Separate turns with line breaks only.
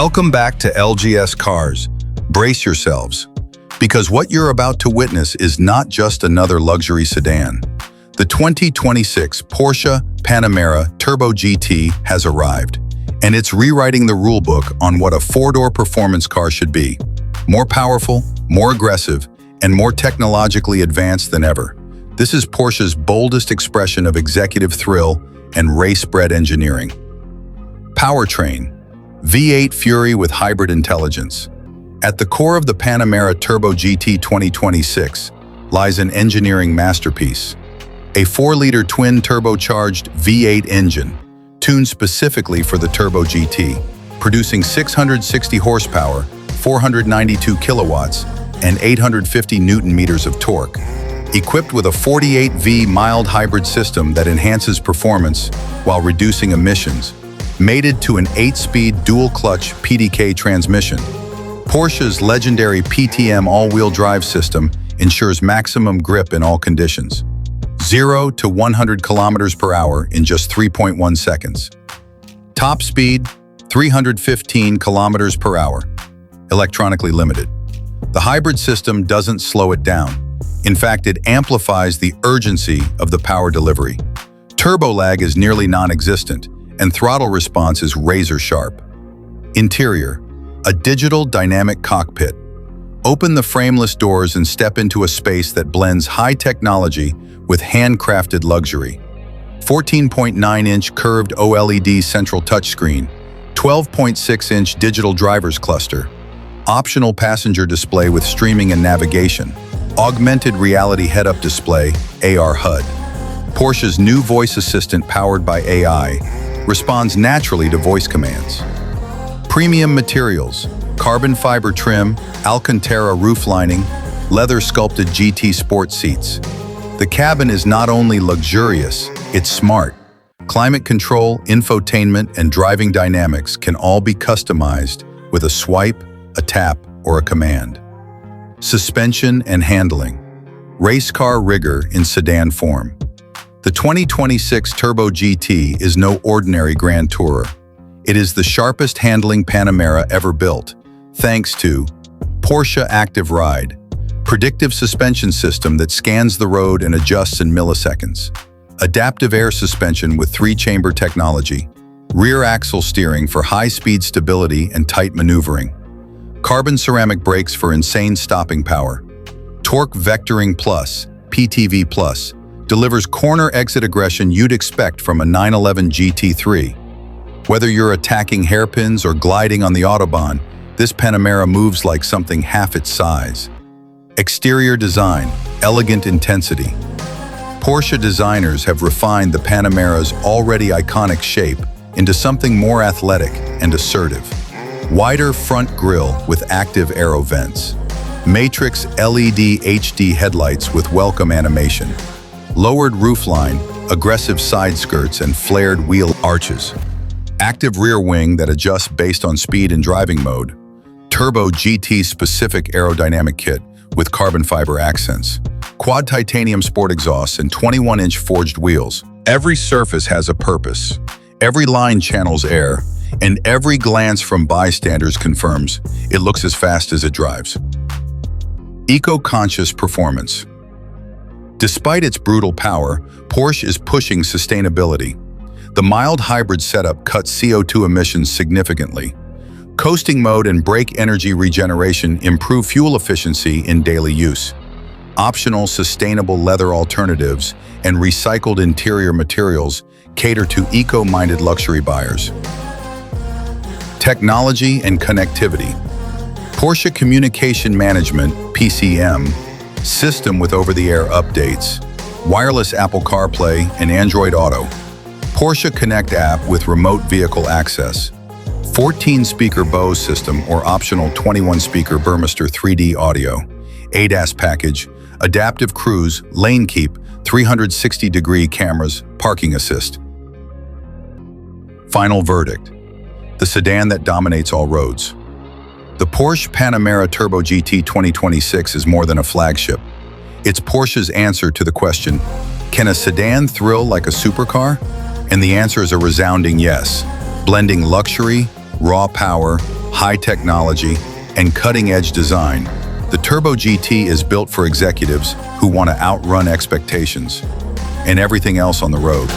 Welcome back to LGS Cars. Brace yourselves, because what you're about to witness is not just another luxury sedan. The 2026 Porsche Panamera Turbo GT has arrived, and it's rewriting the rulebook on what a four-door performance car should be. More powerful, more aggressive, and more technologically advanced than ever. This is Porsche's boldest expression of executive thrill and race-bred engineering. Powertrain: V8 Fury with hybrid intelligence. At the core of the Panamera Turbo GT 2026 lies an engineering masterpiece. A 4-liter twin-turbocharged V8 engine, tuned specifically for the Turbo GT, producing 660 horsepower, 492 kilowatts, and 850 Newton-meters of torque. Equipped with a 48V mild hybrid system that enhances performance while reducing emissions, mated to an 8-speed dual-clutch PDK transmission. Porsche's legendary PTM all-wheel drive system ensures maximum grip in all conditions. 0 to 100 kilometers per hour in just 3.1 seconds. Top speed, 315 kilometers per hour. Electronically limited. The hybrid system doesn't slow it down. In fact, it amplifies the urgency of the power delivery. Turbo lag is nearly non-existent, and throttle response is razor-sharp. Interior: a digital dynamic cockpit. Open the frameless doors and step into a space that blends high technology with handcrafted luxury. 14.9-inch curved OLED central touchscreen, 12.6-inch digital driver's cluster, optional passenger display with streaming and navigation, augmented reality head-up display, AR HUD. Porsche's new voice assistant powered by AI responds naturally to voice commands. Premium materials: carbon fiber trim, Alcantara roof lining, leather sculpted GT sport seats. The cabin is not only luxurious, it's smart. Climate control, infotainment, and driving dynamics can all be customized with a swipe, a tap, or a command. Suspension and handling: race car rigor in sedan form. The 2026 Turbo GT is no ordinary Grand Tourer. It is the sharpest handling Panamera ever built, thanks to Porsche Active Ride, predictive suspension system that scans the road and adjusts in milliseconds. Adaptive air suspension with 3-chamber technology. Rear axle steering for high-speed stability and tight maneuvering. Carbon ceramic brakes for insane stopping power. Torque Vectoring Plus, PTV Plus, delivers corner exit aggression you'd expect from a 911 GT3. Whether you're attacking hairpins or gliding on the Autobahn, this Panamera moves like something half its size. Exterior design: elegant intensity. Porsche designers have refined the Panamera's already iconic shape into something more athletic and assertive. Wider front grille with active aero vents. Matrix LED HD headlights with welcome animation. Lowered roofline, aggressive side skirts, and flared wheel arches. Active rear wing that adjusts based on speed and driving mode. Turbo GT specific aerodynamic kit with carbon fiber accents. Quad titanium sport exhausts and 21-inch forged wheels. Every surface has a purpose. Every line channels air, and every glance from bystanders confirms it looks as fast as it drives. Eco-conscious performance. Despite its brutal power, Porsche is pushing sustainability. The mild hybrid setup cuts CO2 emissions significantly. Coasting mode and brake energy regeneration improve fuel efficiency in daily use. Optional sustainable leather alternatives and recycled interior materials cater to eco-minded luxury buyers. Technology and connectivity. Porsche Communication Management, PCM, system with over-the-air updates, wireless Apple CarPlay and Android Auto. Porsche Connect app with remote vehicle access. 14-speaker Bose system or optional 21-speaker Burmester 3D audio. ADAS package, adaptive cruise, lane keep, 360-degree cameras, parking assist. Final verdict: the sedan that dominates all roads. The Porsche Panamera Turbo GT 2026 is more than a flagship. It's Porsche's answer to the question, can a sedan thrill like a supercar? And the answer is a resounding yes, blending luxury, raw power, high technology, and cutting-edge design, the Turbo GT is built for executives who want to outrun expectations and everything else on the road.